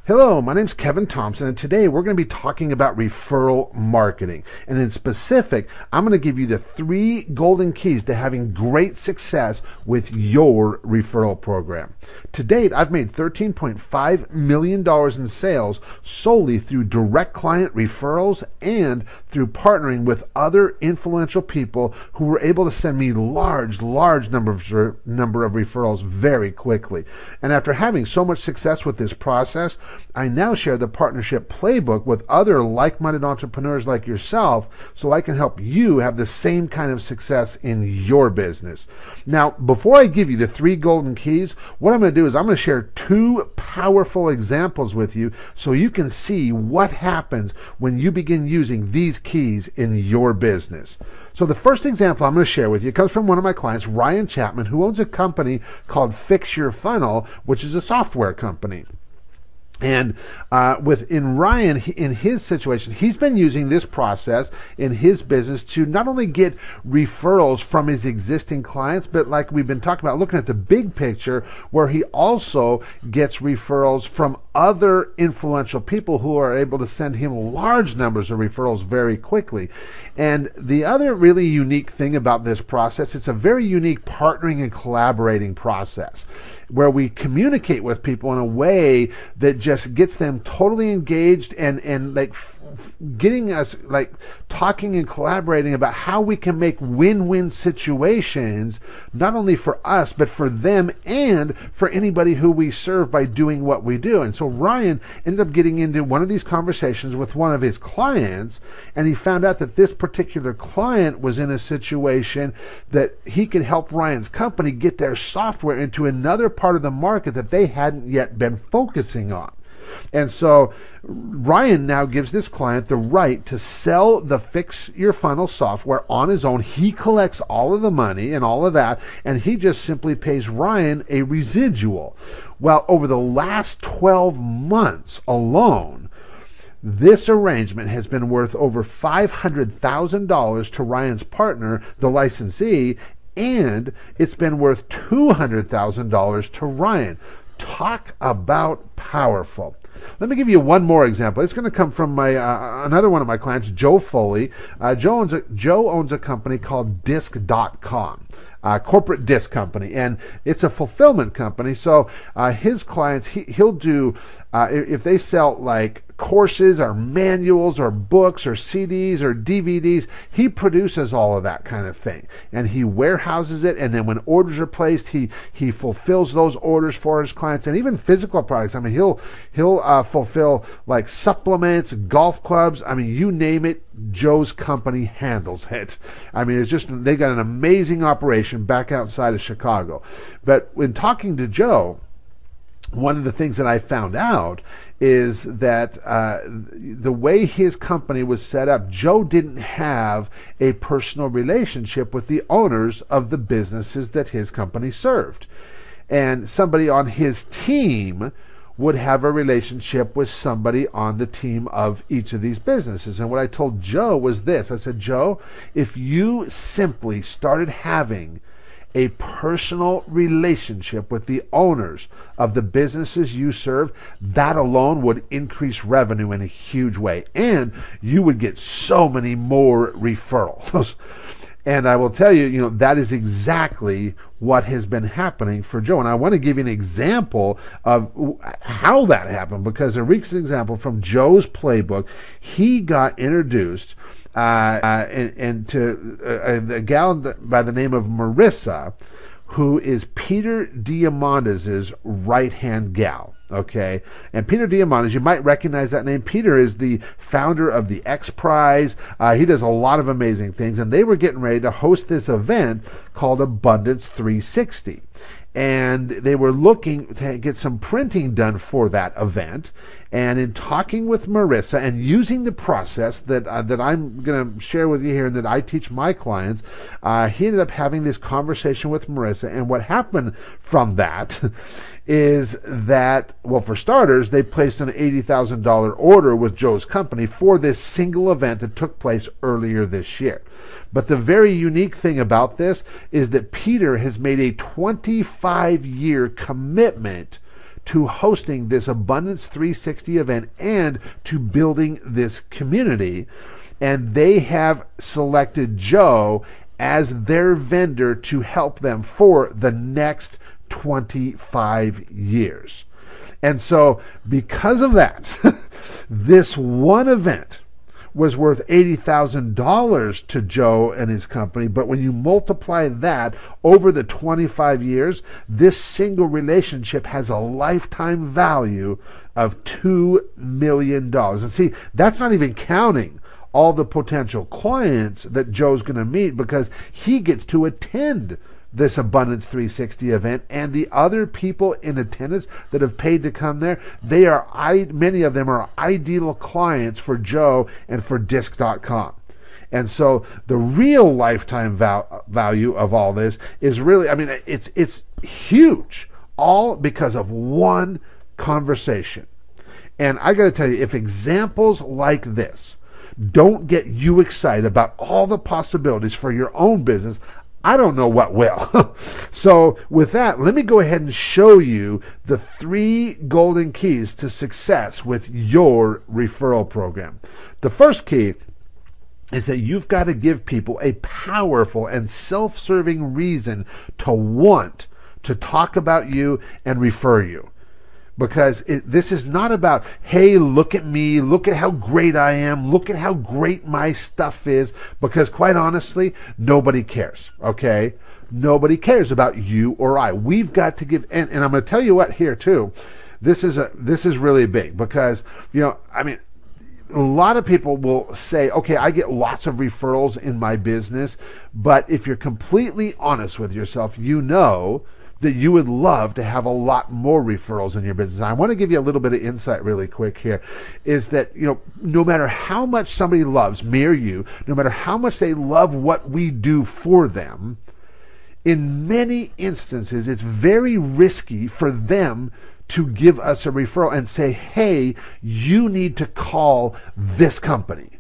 Hello, my name's Kevin Thompson, and today we're going to be talking about referral marketing. And in specific, I'm going to give you the 3 golden keys to having great success with your referral program. To date, I've made $13.5 million in sales solely through direct client referrals and through partnering with other influential people who were able to send me large number of referrals very quickly. And after having so much success with this process, I now share the partnership playbook with other like-minded entrepreneurs like yourself so I can help you have the same kind of success in your business. Now, before I give you the 3 golden keys, what I'm going to do is I'm going to share 2 powerful examples with you so you can see what happens when you begin using these keys in your business. So the first example I'm going to share with you comes from one of my clients, Ryan Chapman, who owns a company called Fix Your Funnel, which is a software company. And within Ryan, in his situation, he's been using this process in his business to not only get referrals from his existing clients, but like we've been talking about, looking at the big picture, where he also gets referrals from other influential people who are able to send him large numbers of referrals very quickly. And the other really unique thing about this process, it's a very unique partnering and collaborating process, where we communicate with people in a way that just gets them totally engaged and like getting us like talking and collaborating about how we can make win-win situations, not only for us but for them and for anybody who we serve by doing what we do. And so Ryan ended up getting into one of these conversations with one of his clients, and he found out that this particular client was in a situation that he could help Ryan's company get their software into another part of the market that they hadn't yet been focusing on. And so Ryan now gives this client the right to sell the Fix Your Funnel software on his own. He collects all of the money and all of that, and he just simply pays Ryan a residual. Well, over the last 12 months alone, this arrangement has been worth over $500,000 to Ryan's partner, the licensee, and it's been worth $200,000 to Ryan. Talk about powerful. Let me give you one more example. It's going to come from my another one of my clients, Joe Foley. Joe owns a company called Disc.com. Corporate disc company, and it's a fulfillment company. So his clients, he'll do if they sell like courses or manuals or books or CDs or DVDs, he produces all of that kind of thing, and he warehouses it, and then when orders are placed, he fulfills those orders for his clients, and even physical products. I mean, he'll fulfill like supplements, golf clubs. I mean, you name it, Joe's company handles it. I mean, it's just, they got an amazing operation back outside of Chicago. But when talking to Joe, one of the things that I found out is that the way his company was set up, Joe didn't have a personal relationship with the owners of the businesses that his company served. And somebody on his team would have a relationship with somebody on the team of each of these businesses. And what I told Joe was this. I said, Joe, if you simply started having a personal relationship with the owners of the businesses you serve, that alone would increase revenue in a huge way, and you would get so many more referrals. And I will tell you, that is exactly what has been happening for Joe. And I want to give you an example of how that happened, because a recent example from Joe's Playbook, he got introduced and to a gal by the name of Marissa, who is Peter Diamandis' right-hand gal. Okay, and Peter Diamandis, you might recognize that name. Peter is the founder of the X Prize. He does a lot of amazing things, and they were getting ready to host this event called Abundance 360. And they were looking to get some printing done for that event. And in talking with Marissa and using the process that I'm going to share with you here and that I teach my clients, he ended up having this conversation with Marissa. And what happened from that is that, well, for starters, they placed an $80,000 order with Joe's company for this single event that took place earlier this year. But the very unique thing about this is that Peter has made a 25-year commitment to hosting this Abundance 360 event and to building this community. And they have selected Joe as their vendor to help them for the next 25 years. And so, because of that, this one event was worth $80,000 to Joe and his company, but when you multiply that over the 25 years, this single relationship has a lifetime value of $2 million. And see, that's not even counting all the potential clients that Joe's going to meet, because he gets to attend this Abundance 360 event, and the other people in attendance that have paid to come there, many of them are ideal clients for Joe and for Disc.com. And so the real lifetime value of all this is really, it's huge, all because of one conversation. And I got to tell you, if examples like this don't get you excited about all the possibilities for your own business, I don't know what will. So with that, let me go ahead and show you the 3 golden keys to success with your referral program. The first key is that you've got to give people a powerful and self-serving reason to want to talk about you and refer you. Because this is not about, hey, look at me, look at how great I am, look at how great my stuff is, because quite honestly, nobody cares, okay? Nobody cares about you or I. We've got to give, and I'm going to tell you what here too, this is really big, because, a lot of people will say, okay, I get lots of referrals in my business, but if you're completely honest with yourself, you know that you would love to have a lot more referrals in your business. I want to give you a little bit of insight really quick here, is that, no matter how much somebody loves me or you, no matter how much they love what we do for them, in many instances, it's very risky for them to give us a referral and say, hey, you need to call this company.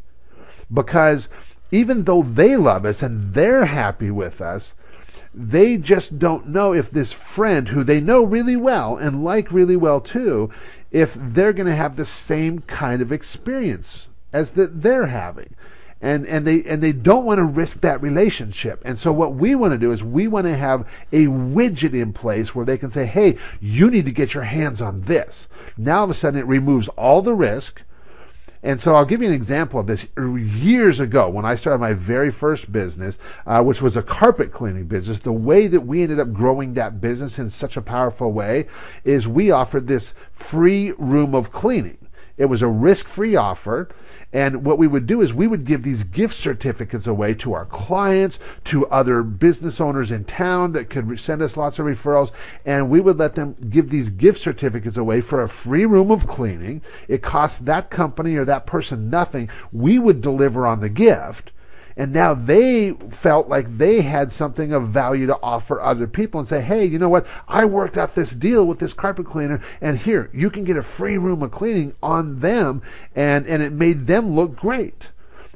Because even though they love us and they're happy with us, they just don't know if this friend who they know really well and like really well too, if they're going to have the same kind of experience as that they're having. And they don't want to risk that relationship. And so what we want to do is we want to have a widget in place where they can say, hey, you need to get your hands on this. Now all of a sudden it removes all the risk. And so I'll give you an example of this. Years ago, when I started my very first business, which was a carpet cleaning business, the way that we ended up growing that business in such a powerful way is we offered this free room of cleaning. It was a risk-free offer. And what we would do is we would give these gift certificates away to our clients, to other business owners in town that could send us lots of referrals, and we would let them give these gift certificates away for a free room of cleaning. It cost that company or that person nothing. We would deliver on the gift, and now they felt like they had something of value to offer other people and say, hey, you know what? I worked out this deal with this carpet cleaner, and here, you can get a free room of cleaning on them, and it made them look great.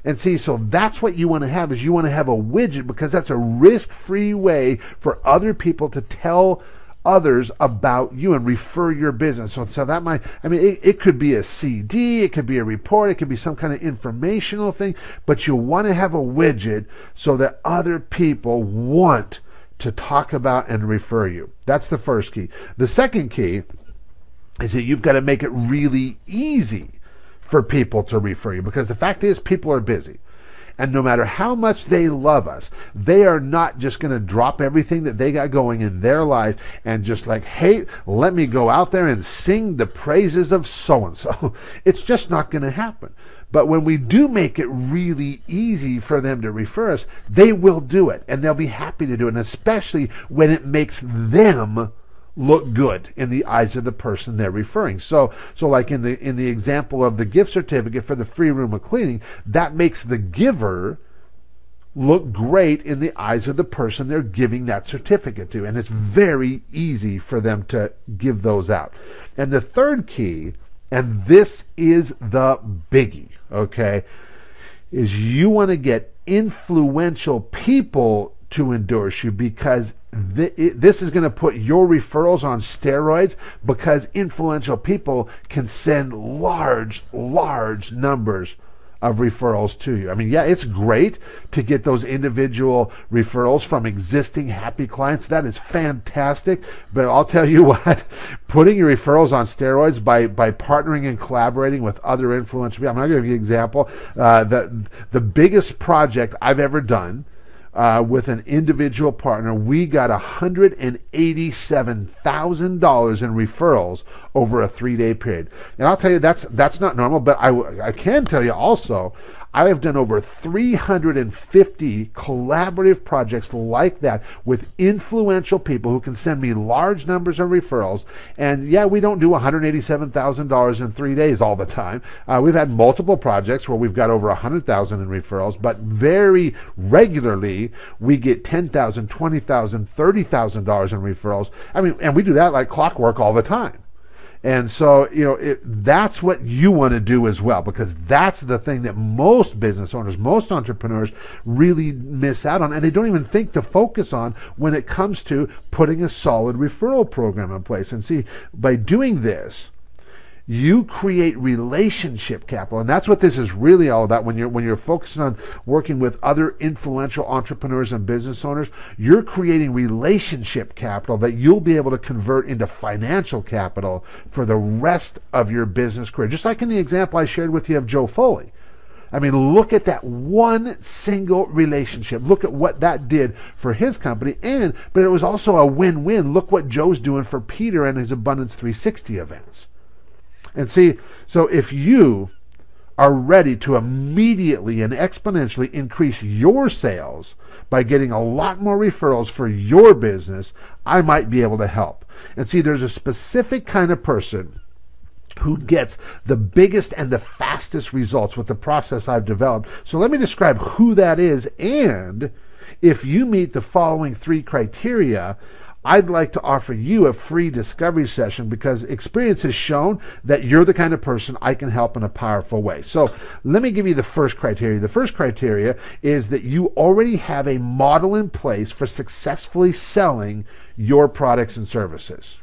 And see, so that's what you want to have, is you want to have a widget, because that's a risk-free way for other people to tell others about you and refer your business. So that might, it could be a CD, it could be a report, it could be some kind of informational thing, but you want to have a widget so that other people want to talk about and refer you. That's the first key. The second key is that you've got to make it really easy for people to refer you, because the fact is, people are busy. And no matter how much they love us, they are not just going to drop everything that they got going in their life and just like, hey, let me go out there and sing the praises of so-and-so. It's just not going to happen. But when we do make it really easy for them to refer us, they will do it. And they'll be happy to do it, and especially when it makes them look good in the eyes of the person they're referring. So like in the example of the gift certificate for the free room of cleaning, that makes the giver look great in the eyes of the person they're giving that certificate to, and it's very easy for them to give those out. And the third key, and this is the biggie, okay, is you want to get influential people to endorse you, because this is going to put your referrals on steroids because influential people can send large numbers of referrals to you. I mean, yeah, it's great to get those individual referrals from existing happy clients. That is fantastic. But I'll tell you what, putting your referrals on steroids by partnering and collaborating with other influential people. I'm not going to give you an example. The biggest project I've ever done with an individual partner, we got $187,000 in referrals over a 3-day period. And I'll tell you, that's not normal, but I can tell you also, I have done over 350 collaborative projects like that with influential people who can send me large numbers of referrals. And yeah, we don't do $187,000 in 3 days all the time. We've had multiple projects where we've got over $100,000 in referrals, but very regularly we get $10,000, $20,000, $30,000 in referrals. I mean, and we do that like clockwork all the time. And so, that's what you want to do as well, because that's the thing that most business owners, most entrepreneurs really miss out on, and they don't even think to focus on when it comes to putting a solid referral program in place. And see, by doing this, you create relationship capital, and that's what this is really all about. When you're focusing on working with other influential entrepreneurs and business owners, you're creating relationship capital that you'll be able to convert into financial capital for the rest of your business career. Just like in the example I shared with you of Joe Foley. I mean, look at that one single relationship. Look at what that did for his company, but it was also a win-win. Look what Joe's doing for Peter and his Abundance 360 events. And see, so if you are ready to immediately and exponentially increase your sales by getting a lot more referrals for your business, I might be able to help. And see, there's a specific kind of person who gets the biggest and the fastest results with the process I've developed. So let me describe who that is, and if you meet the following 3 criteria, I'd like to offer you a free discovery session, because experience has shown that you're the kind of person I can help in a powerful way. So let me give you the first criteria. The first criteria is that you already have a model in place for successfully selling your products and services.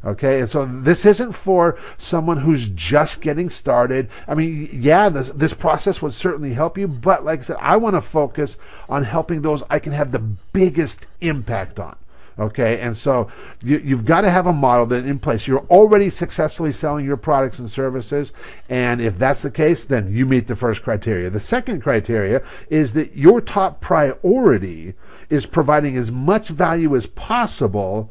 Okay, and so this isn't for someone who's just getting started. I mean, yeah, this process would certainly help you, but like I said, I want to focus on helping those I can have the biggest impact on. Okay, and so you've got to have a model that in place. You're already successfully selling your products and services, and if that's the case, then you meet the first criteria. The second criteria is that your top priority is providing as much value as possible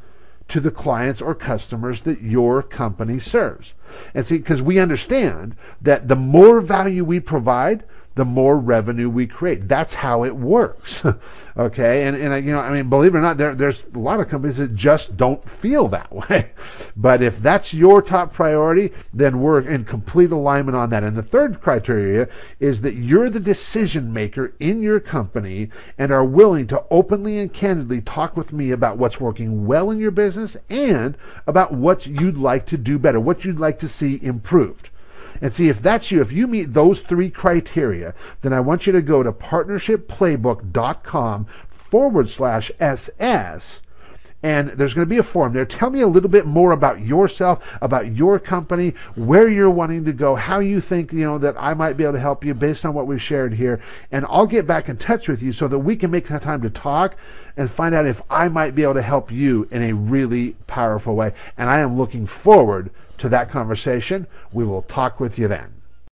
to the clients or customers that your company serves. And see, because we understand that the more value we provide, the more revenue we create. That's how it works. Okay, and I mean, believe it or not, there's a lot of companies that just don't feel that way. But if that's your top priority, then we're in complete alignment on that. And the third criteria is that you're the decision maker in your company and are willing to openly and candidly talk with me about what's working well in your business and about what you'd like to do better, what you'd like to see improved. And see, if that's you, if you meet those 3 criteria, then I want you to go to partnershipplaybook.com/SS, and there's going to be a form there. Tell me a little bit more about yourself, about your company, where you're wanting to go, how you think, that I might be able to help you based on what we've shared here. And I'll get back in touch with you so that we can make time to talk and find out if I might be able to help you in a really powerful way. And I am looking forward to that conversation. We will talk with you then.